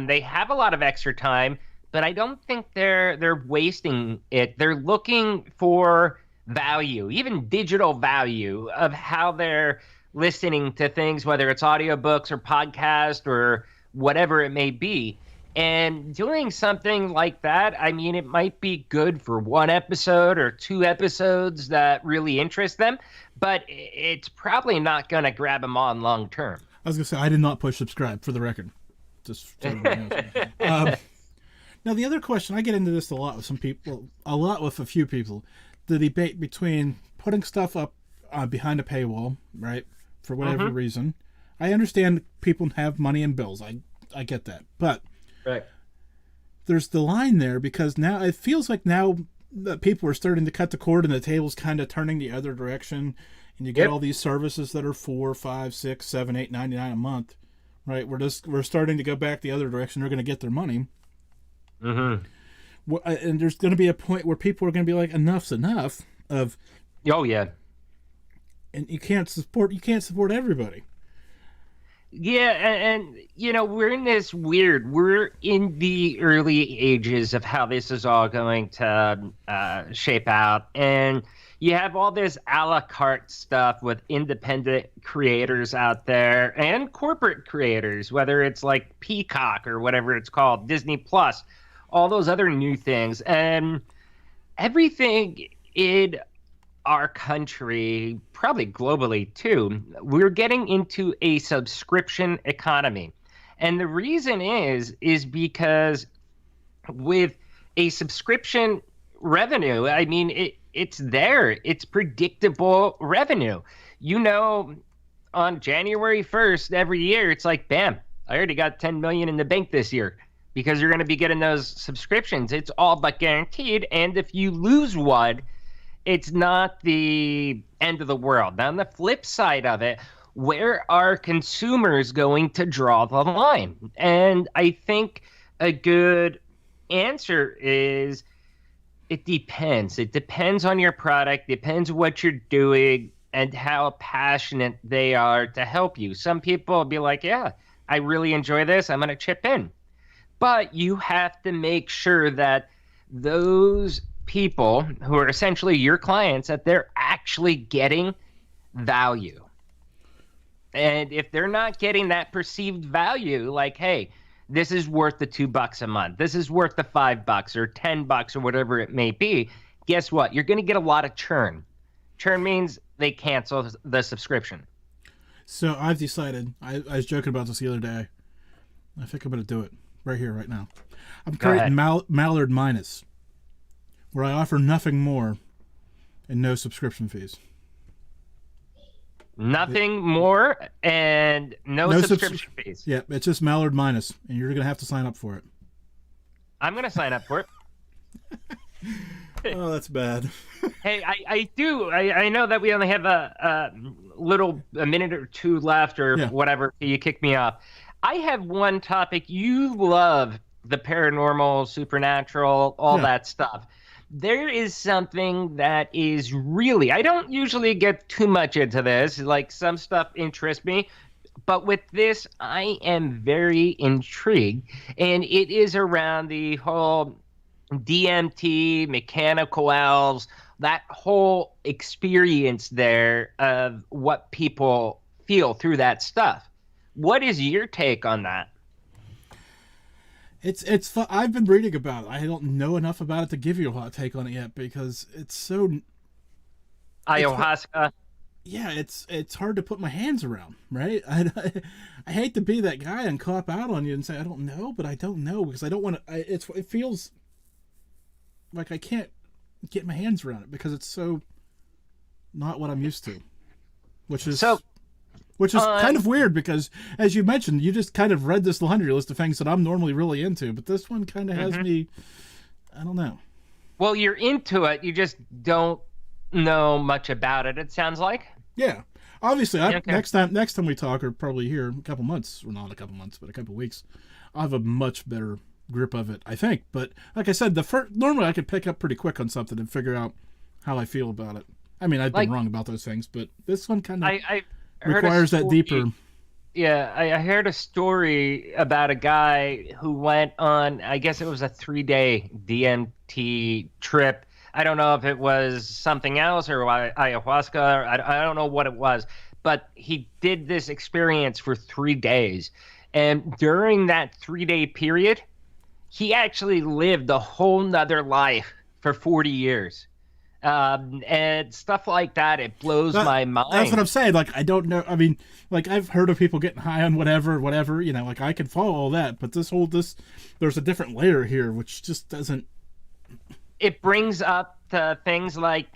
They have a lot of extra time, but I don't think they're wasting it. They're looking for value, even digital value, of how they're listening to things, whether it's audiobooks or podcast or whatever it may be. And doing something like that, I mean, it might be good for one episode or 2 episodes that really interest them, but it's probably not going to grab them on long term. I was going to say, I did not push subscribe, for the record. Just so everybody knows. Now, the other question, I get into this a lot with a few people, the debate between putting stuff up behind a paywall, right, for whatever reason. I understand people have money and bills. I get that. But right, there's the line there, because now it feels like now that people are starting to cut the cord and the table's kind of turning the other direction, and you get all these services that are $4, $5, $6, $7, $8, $99 a month, right? We're starting to go back the other direction. They're going to get their money. And there's going to be a point where people are going to be like, enough's enough of. Oh yeah. And you can't support everybody. Yeah, and we're in the early ages of how this is all going to shape out, and you have all this a la carte stuff with independent creators out there and corporate creators, whether it's like Peacock or whatever it's called, Disney Plus, all those other new things, and everything in our country, probably globally too, we're getting into a subscription economy. And the reason is because with a subscription revenue, I mean, it's there. It's predictable revenue. You know, on January 1st every year, it's like, bam, I already got 10 million in the bank this year because you're going to be getting those subscriptions. It's all but guaranteed. And if you lose one, it's not the end of the world. Now, on the flip side of it, where are consumers going to draw the line? And I think a good answer is it depends. It depends on your product, depends what you're doing, and how passionate they are to help you. Some people will be like, yeah, I really enjoy this, I'm going to chip in. But you have to make sure that those people who are essentially your clients, that they're actually getting value. And if they're not getting that perceived value, like, hey, this is worth the $2 a month, this is worth the $5 or $10 or whatever it may be, guess what? You're going to get a lot of churn. Churn means they cancel the subscription. So I've decided, I was joking about this the other day. I think I'm going to do it right here, right now. I'm creating Malliard Minus, where I offer nothing more and no subscription fees. Nothing more and no subscription fees. Yeah, it's just Malliard Minus, and you're going to have to sign up for it. I'm going to sign up for it. Oh, that's bad. Hey, I know that we only have a minute or two left or whatever. You kick me off. I have one topic. You love the paranormal, supernatural, all that stuff. There is something that is really, I don't usually get too much into this, like some stuff interests me, but with this, I am very intrigued, and it is around the whole DMT, mechanical elves, that whole experience there of what people feel through that stuff. What is your take on that? It's fun. I've been reading about it. I don't know enough about it to give you a hot take on it yet because it's so ayahuasca. It's hard to put my hands around, right? I hate to be that guy and cop out on you and say I don't know, but I don't know because I don't want to. It feels like I can't get my hands around it because it's so not what I'm used to, which is kind of weird because, as you mentioned, you just kind of read this laundry list of things that I'm normally really into, but this one kind of has me, I don't know. Well, you're into it. You just don't know much about it, it sounds like. Yeah. Obviously, next time we talk, or probably here in a couple months, well, not a couple months, but a couple weeks, I'll have a much better grip of it, I think. But like I said, normally I could pick up pretty quick on something and figure out how I feel about it. I mean, I've been wrong about those things, but this one kind of requires that deeper. Yeah, I heard a story about a guy who went on, I guess it was a 3-day DMT trip. I don't know if it was something else or ayahuasca. I don't know what it was, but he did this experience for 3 days. And during that 3-day period, he actually lived a whole nother life for 40 years. And stuff like that, it blows my mind. That's what I'm saying. Like, I don't know. I mean, like, I've heard of people getting high on whatever, you know, like, I can follow all that. But there's a different layer here, which just doesn't. It brings up things like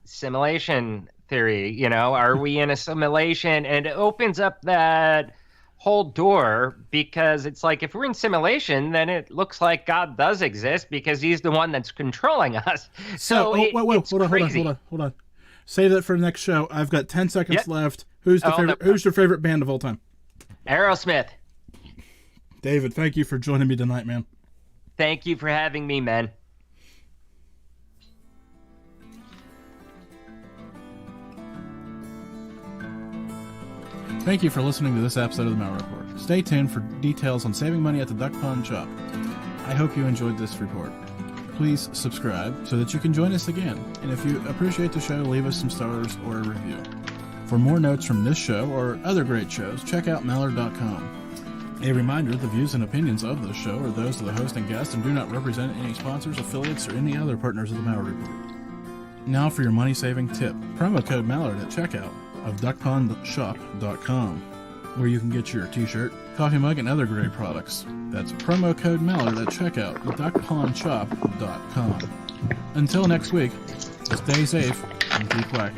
simulation theory, you know, are we in a simulation? And it opens up that whole door because it's like, if we're in simulation, then it looks like God does exist because he's the one that's controlling us. So wait, hold on. Save that for the next show. I've got 10 seconds left. Who's your favorite band of all time? Aerosmith. David, thank you for joining me tonight, man. Thank you for having me, man. Thank you for listening to this episode of the Malliard Report. Stay tuned for details on saving money at the Duck Pond Shop. I hope you enjoyed this report. Please subscribe so that you can join us again. And if you appreciate the show, leave us some stars or a review. For more notes from this show or other great shows, check out Malliard.com. A reminder, the views and opinions of this show are those of the host and guest and do not represent any sponsors, affiliates, or any other partners of the Malliard Report. Now for your money-saving tip. Promo code Malliard at checkout of duckpondshop.com, where you can get your t-shirt, coffee mug, and other great products. That's promo code Malliard at checkout of duckpondshop.com. Until next week, Stay safe and keep quiet.